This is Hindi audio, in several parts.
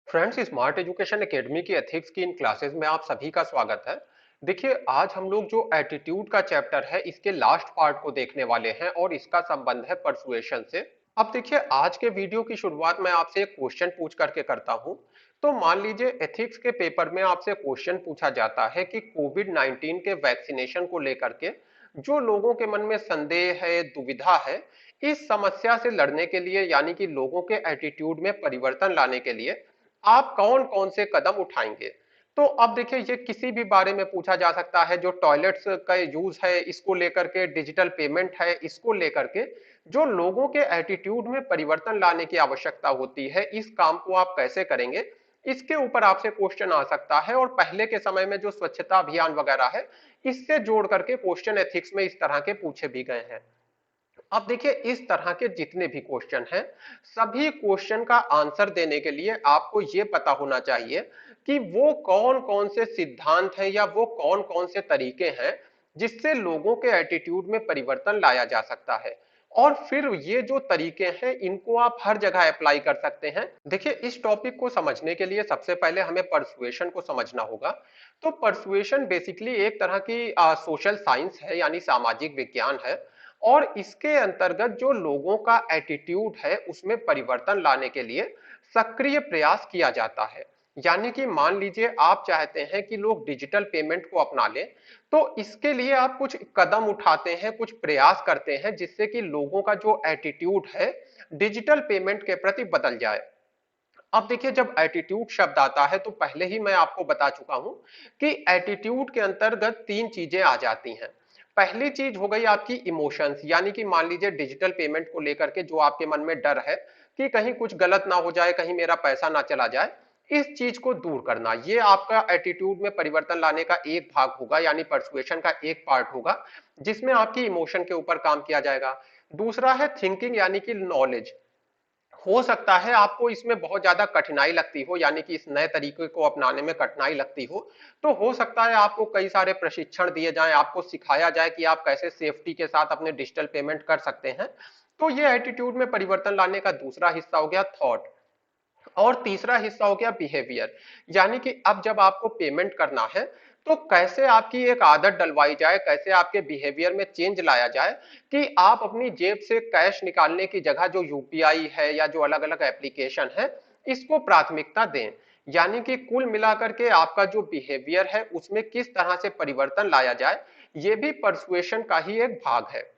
फ्रेंड्स, स्मार्ट एजुकेशन एकेडमी की एथिक्स की इन क्लासेस में आप सभी का स्वागत है। देखिए, आज हम लोग जो एटीट्यूड का चैप्टर है इसके लास्ट पार्ट को देखने वाले हैं और इसका संबंध है परसुएशन से। अब देखिए, आज के वीडियो की शुरुआत मैं आपसे एक क्वेश्चन पूछ करके करता हूं। तो मान लीजिए एथिक्स के पेपर में आपसे क्वेश्चन पूछा जाता है कि कोविड 19 के वैक्सीनेशन को लेकर के जो लोगों के मन में संदेह है, दुविधा है, इस समस्या से लड़ने के लिए यानी कि लोगों के एटीट्यूड में परिवर्तन लाने के लिए आप कौन कौन से कदम उठाएंगे। तो अब देखिए, ये किसी भी बारे में पूछा जा सकता है। जो टॉयलेट्स का यूज है इसको लेकर के, डिजिटल पेमेंट है इसको लेकर के, जो लोगों के एटीट्यूड में परिवर्तन लाने की आवश्यकता होती है, इस काम को आप कैसे करेंगे, इसके ऊपर आपसे क्वेश्चन आ सकता है। और पहले के समय में जो स्वच्छता अभियान वगैरह है, इससे जोड़ करके क्वेश्चन एथिक्स में इस तरह के पूछे भी गए हैं। अब देखिए, इस तरह के जितने भी क्वेश्चन हैं, सभी क्वेश्चन का आंसर देने के लिए आपको ये पता होना चाहिए कि वो कौन कौन से सिद्धांत हैं या वो कौन कौन से तरीके हैं जिससे लोगों के एटीट्यूड में परिवर्तन लाया जा सकता है। और फिर ये जो तरीके हैं इनको आप हर जगह अप्लाई कर सकते हैं। देखिए, इस टॉपिक को समझने के लिए सबसे पहले हमें परसुएशन को समझना होगा। तो परसुएशन बेसिकली एक तरह की सोशल साइंस है, यानी सामाजिक विज्ञान है। और इसके अंतर्गत जो लोगों का एटीट्यूड है उसमें परिवर्तन लाने के लिए सक्रिय प्रयास किया जाता है। यानी कि मान लीजिए आप चाहते हैं कि लोग डिजिटल पेमेंट को अपना लें, तो इसके लिए आप कुछ कदम उठाते हैं, कुछ प्रयास करते हैं जिससे कि लोगों का जो एटीट्यूड है डिजिटल पेमेंट के प्रति बदल जाए। अब देखिए, जब एटीट्यूड शब्द आता है तो पहले ही मैं आपको बता चुका हूं कि एटीट्यूड के अंतर्गत तीन चीजें आ जाती हैं। पहली चीज हो गई आपकी इमोशंस, यानी कि मान लीजिए डिजिटल पेमेंट को लेकर के जो आपके मन में डर है कि कहीं कुछ गलत ना हो जाए, कहीं मेरा पैसा ना चला जाए, इस चीज को दूर करना, ये आपका एटीट्यूड में परिवर्तन लाने का एक भाग होगा, यानी परसुएशन का एक पार्ट होगा जिसमें आपकी इमोशन के ऊपर काम किया जाएगा। दूसरा है थिंकिंग, यानी कि नॉलेज। हो सकता है आपको इसमें बहुत ज्यादा कठिनाई लगती हो, यानी कि इस नए तरीके को अपनाने में कठिनाई लगती हो। तो हो सकता है आपको कई सारे प्रशिक्षण दिए जाएं, आपको सिखाया जाए कि आप कैसे सेफ्टी के साथ अपने डिजिटल पेमेंट कर सकते हैं। तो ये एटीट्यूड में परिवर्तन लाने का दूसरा हिस्सा हो गया थॉट। और तीसरा हिस्सा हो गया बिहेवियर, यानी कि अब जब आपको पेमेंट करना है तो कैसे आपकी एक आदत डलवाई जाए, कैसे आपके बिहेवियर में चेंज लाया जाए कि आप अपनी जेब से कैश निकालने की जगह जो यूपीआई है या जो अलग अलग एप्लीकेशन है, इसको प्राथमिकता दें। यानी कि कुल मिलाकर के आपका जो बिहेवियर है उसमें किस तरह से परिवर्तन लाया जाए, ये भी परसुएशन का ही एक भाग है।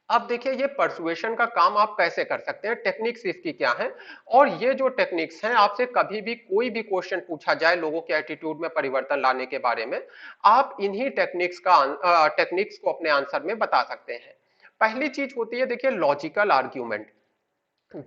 अब देखिए, ये परसुएशन का काम आप कैसे कर सकते हैं, टेक्निक्स इसकी क्या है। और ये जो टेक्निक्स हैं, आपसे कभी भी कोई भी क्वेश्चन पूछा जाए लोगों के एटीट्यूड में परिवर्तन लाने के बारे में, आप इन्हीं टेक्निक्स को अपने आंसर में बता सकते हैं। पहली चीज होती है, देखिए, लॉजिकल आर्ग्यूमेंट।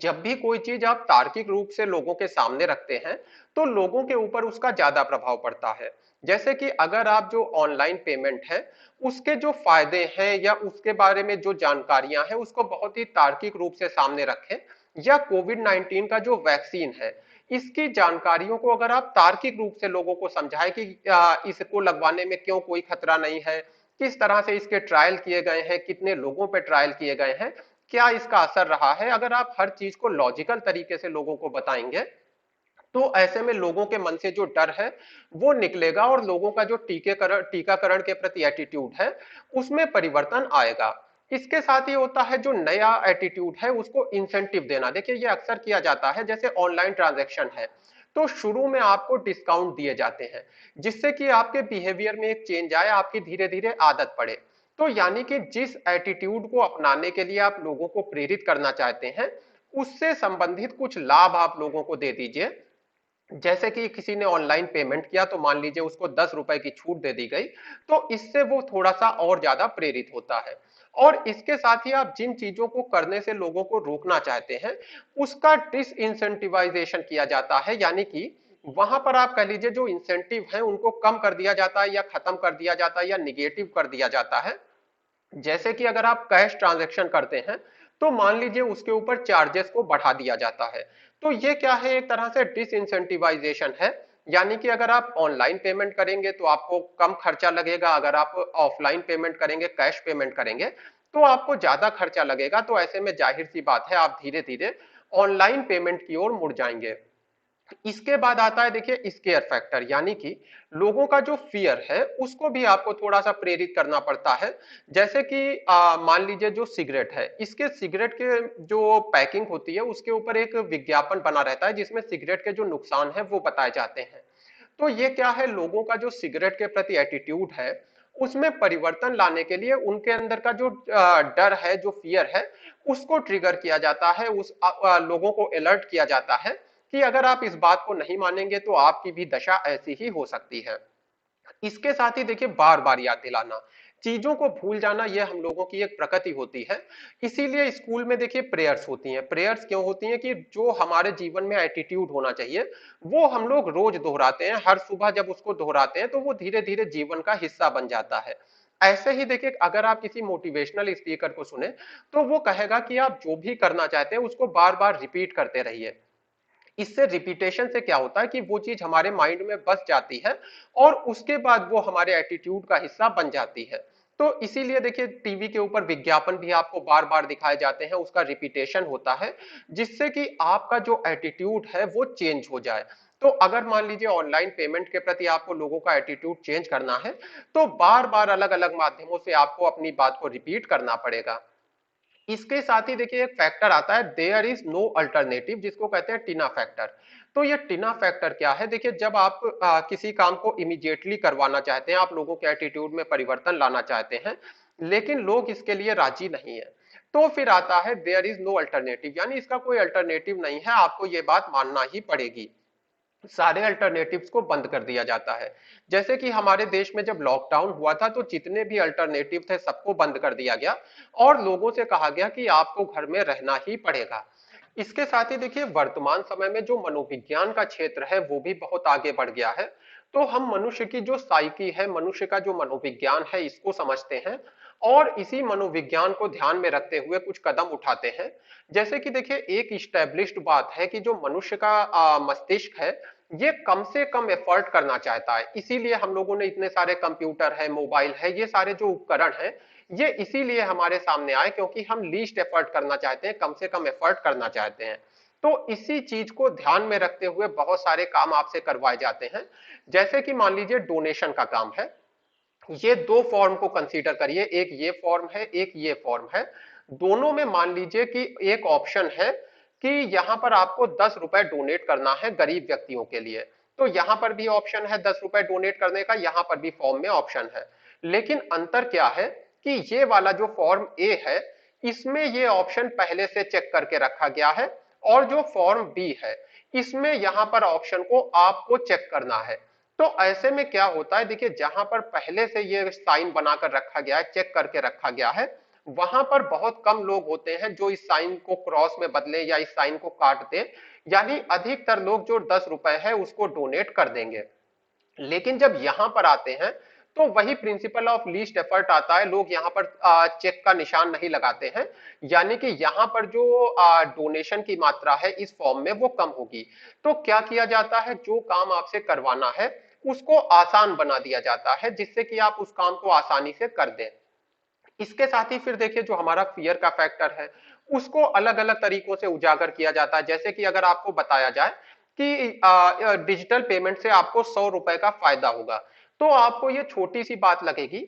जब भी कोई चीज आप तार्किक रूप से लोगों के सामने रखते हैं तो लोगों के ऊपर उसका ज्यादा प्रभाव पड़ता है। जैसे कि अगर आप जो ऑनलाइन पेमेंट है उसके जो फायदे हैं या उसके बारे में जो जानकारियां हैं उसको बहुत ही तार्किक रूप से सामने रखें, या कोविड 19 का जो वैक्सीन है इसकी जानकारियों को अगर आप तार्किक रूप से लोगों को समझाएं कि इसको लगवाने में क्यों कोई खतरा नहीं है, किस तरह से इसके ट्रायल किए गए हैं, कितने लोगों पे ट्रायल किए गए हैं, क्या इसका असर रहा है, अगर आप हर चीज को लॉजिकल तरीके से लोगों को बताएंगे तो ऐसे में लोगों के मन से जो डर है वो निकलेगा और लोगों का जो टीकाकरण के प्रति एटीट्यूड है उसमें परिवर्तन आएगा। इसके साथ ही होता है जो नया एटीट्यूड है उसको इंसेंटिव देना। देखिए, ये अक्सर किया जाता है, जैसे ऑनलाइन ट्रांजैक्शन है तो शुरू में आपको डिस्काउंट दिए जाते हैं जिससे कि आपके बिहेवियर में एक चेंज आए, आपकी धीरे धीरे आदत पड़े। तो यानी कि जिस एटीट्यूड को अपनाने के लिए आप लोगों को प्रेरित करना चाहते हैं उससे संबंधित कुछ लाभ आप लोगों को दे दीजिए। जैसे कि किसी ने ऑनलाइन पेमेंट किया तो मान लीजिए उसको 10 रुपए की छूट दे दी गई, तो इससे वो थोड़ा सा और ज्यादा प्रेरित होता है। और इसके साथ ही आप जिन चीजों को करने से लोगों को रोकना चाहते हैं उसका डिस इंसेंटिवाइजेशन किया जाता है, यानी कि वहां पर आप कह लीजिए जो इंसेंटिव है उनको कम कर दिया जाता है या खत्म कर दिया जाता है या निगेटिव कर दिया जाता है। जैसे कि अगर आप कैश ट्रांजैक्शन करते हैं तो मान लीजिए उसके ऊपर चार्जेस को बढ़ा दिया जाता है। तो ये क्या है, एक तरह से डिसइंसेंटिवाइजेशन है। यानी कि अगर आप ऑनलाइन पेमेंट करेंगे तो आपको कम खर्चा लगेगा, अगर आप ऑफलाइन पेमेंट करेंगे, कैश पेमेंट करेंगे तो आपको ज्यादा खर्चा लगेगा। तो ऐसे में जाहिर सी बात है आप धीरे धीरे ऑनलाइन पेमेंट की ओर मुड़ जाएंगे। इसके बाद आता है देखिए स्केयर फैक्टर, यानी कि लोगों का जो फियर है उसको भी आपको थोड़ा सा प्रेरित करना पड़ता है। जैसे कि मान लीजिए जो सिगरेट है, इसके सिगरेट के जो पैकिंग होती है उसके ऊपर एक विज्ञापन बना रहता है जिसमें सिगरेट के जो नुकसान है वो बताए जाते हैं। तो ये क्या है, लोगों का जो सिगरेट के प्रति एटीट्यूड है उसमें परिवर्तन लाने के लिए उनके अंदर का जो डर है, जो फियर है, उसको ट्रिगर किया जाता है, लोगों को अलर्ट किया जाता है कि अगर आप इस बात को नहीं मानेंगे तो आपकी भी दशा ऐसी ही हो सकती है। इसके साथ ही देखिए बार बार याद दिलाना, चीजों को भूल जाना, यह हम लोगों की एक प्रकृति होती है। इसीलिए स्कूल में देखिए प्रेयर्स होती हैं। प्रेयर्स क्यों होती हैं? कि जो हमारे जीवन में एटीट्यूड होना चाहिए वो हम लोग रोज दोहराते हैं। हर सुबह जब उसको दोहराते हैं तो वो धीरे धीरे जीवन का हिस्सा बन जाता है। ऐसे ही देखिए अगर आप किसी मोटिवेशनल स्पीकर को सुने तो वो कहेगा कि आप जो भी करना चाहते हैं उसको बार बार रिपीट करते रहिए। इससे रिपीटेशन से क्या होता है कि वो चीज हमारे माइंड में बस जाती है और उसके बाद वो हमारे एटीट्यूड का हिस्सा बन जाती है। तो इसीलिए देखिए टीवी के ऊपर विज्ञापन भी आपको बार बार दिखाए जाते हैं, उसका रिपीटेशन होता है जिससे कि आपका जो एटीट्यूड है वो चेंज हो जाए। तो अगर मान लीजिए ऑनलाइन पेमेंट के प्रति आपको लोगों का एटीट्यूड चेंज करना है तो बार बार अलग अलग माध्यमों से आपको अपनी बात को रिपीट करना पड़ेगा। इसके साथ ही देखिए एक फैक्टर आता है देयर इज नो अल्टरनेटिव, जिसको कहते हैं टिना फैक्टर। तो ये टिना फैक्टर क्या है? देखिए जब आप किसी काम को इमीडिएटली करवाना चाहते हैं, आप लोगों के एटीट्यूड में परिवर्तन लाना चाहते हैं, लेकिन लोग इसके लिए राजी नहीं है, तो फिर आता है देयर इज नो अल्टरनेटिव, यानी इसका कोई अल्टरनेटिव नहीं है, आपको ये बात मानना ही पड़ेगी। सारे अल्टरनेटिव्स को बंद कर दिया जाता है। जैसे कि हमारे देश में जब लॉकडाउन हुआ था तो जितने भी अल्टरनेटिव थे सबको बंद कर दिया गया और लोगों से कहा गया कि आपको घर में रहना ही पड़ेगा। इसके साथ ही देखिए वर्तमान समय में जो मनोविज्ञान का क्षेत्र है वो भी बहुत आगे बढ़ गया है। तो हम मनुष्य की जो साइकी है, मनुष्य का जो मनोविज्ञान है, इसको समझते हैं और इसी मनोविज्ञान को ध्यान में रखते हुए कुछ कदम उठाते हैं। जैसे कि देखिए एक इस्टेब्लिश्ड बात है कि जो मनुष्य का मस्तिष्क है ये कम से कम एफर्ट करना चाहता है। इसीलिए हम लोगों ने इतने सारे कंप्यूटर है, मोबाइल है, ये सारे जो उपकरण हैं ये इसीलिए हमारे सामने आए क्योंकि हम लीस्ट एफर्ट करना चाहते हैं, कम से कम एफर्ट करना चाहते हैं। तो इसी चीज को ध्यान में रखते हुए बहुत सारे काम आपसे करवाए जाते हैं। जैसे कि मान लीजिए डोनेशन का काम है, ये दो फॉर्म को कंसीडर करिए, एक ये फॉर्म है, एक ये फॉर्म है। दोनों में मान लीजिए कि एक ऑप्शन है कि यहां पर आपको 10 रुपए डोनेट करना है गरीब व्यक्तियों के लिए। तो यहां पर भी ऑप्शन है 10 रुपए डोनेट करने का, यहां पर भी फॉर्म में ऑप्शन है। लेकिन अंतर क्या है कि ये वाला जो फॉर्म ए है इसमें ये ऑप्शन पहले से चेक करके रखा गया है और जो फॉर्म बी है इसमें यहां पर ऑप्शन को आपको चेक करना है। तो ऐसे में क्या होता है, देखिए जहां पर पहले से ये साइन बनाकर रखा गया है, चेक करके रखा गया है, वहां पर बहुत कम लोग होते हैं जो इस साइन को क्रॉस में बदले या इस साइन को काट दें। यानी अधिकतर लोग जो 10 रुपए है उसको डोनेट कर देंगे। लेकिन जब यहां पर आते हैं तो वही प्रिंसिपल ऑफ लीस्ट एफर्ट आता है, लोग यहां पर चेक का निशान नहीं लगाते हैं। यानी कि यहां पर जो डोनेशन की मात्रा है इस फॉर्म में वो कम होगी। तो क्या किया जाता है, जो काम आपसे करवाना है उसको आसान बना दिया जाता है जिससे कि आप उस काम को आसानी से कर दें। इसके साथ ही फिर देखिए जो हमारा फियर का फैक्टर है उसको अलग अलग तरीकों से उजागर किया जाता है। जैसे कि अगर आपको बताया जाए कि डिजिटल पेमेंट से आपको 100 रुपए का फायदा होगा तो आपको ये छोटी सी बात लगेगी।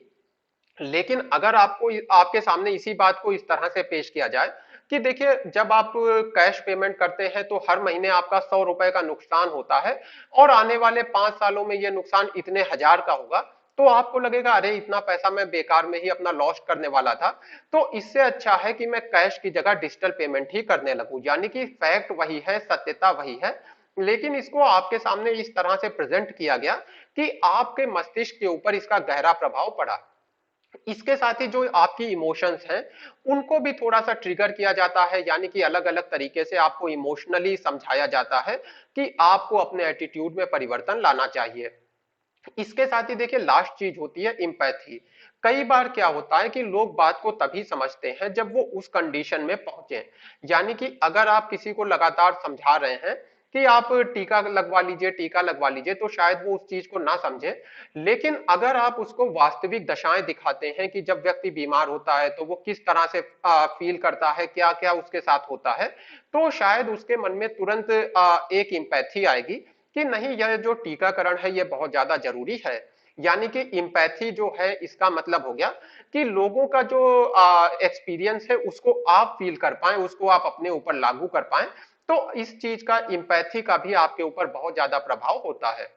लेकिन अगर आपको आपके सामने इसी बात को इस तरह से पेश किया जाए कि देखिए जब आप कैश पेमेंट करते हैं तो हर महीने आपका 100 रुपए का नुकसान होता है और आने वाले 5 सालों में यह नुकसान इतने हजार का होगा, तो आपको लगेगा अरे इतना पैसा मैं बेकार में ही अपना लॉस करने वाला था। तो इससे अच्छा है कि मैं कैश की जगह डिजिटल पेमेंट ही करने लगूं। यानी कि फैक्ट वही है, सत्यता वही है, लेकिन इसको आपके सामने इस तरह से प्रेजेंट किया गया कि आपके मस्तिष्क के ऊपर इसका गहरा प्रभाव पड़ा। इसके साथ ही जो आपकी इमोशंस हैं उनको भी थोड़ा सा ट्रिगर किया जाता है। यानी कि अलग अलग तरीके से आपको इमोशनली समझाया जाता है कि आपको अपने एटीट्यूड में परिवर्तन लाना चाहिए। इसके साथ ही देखिए लास्ट चीज होती है इम्पैथी। कई बार क्या होता है कि लोग बात को तभी समझते हैं जब वो उस कंडीशन में पहुंचे। यानी कि अगर आप किसी को लगातार समझा रहे हैं कि आप टीका लगवा लीजिए, तो शायद वो उस चीज को ना समझे। लेकिन अगर आप उसको वास्तविक दशाएं दिखाते हैं कि जब व्यक्ति बीमार होता है तो वो किस तरह से फील करता है, क्या क्या उसके साथ होता है, तो शायद उसके मन में तुरंत एक इम्पैथी आएगी कि नहीं, यह जो टीकाकरण है ये बहुत ज्यादा जरूरी है। यानी कि इम्पैथी जो है, इसका मतलब हो गया कि लोगों का जो एक्सपीरियंस है उसको आप फील कर पाए, उसको आप अपने ऊपर लागू कर पाए। तो इस चीज का, इम्पैथी का भी आपके ऊपर बहुत ज्यादा प्रभाव होता है।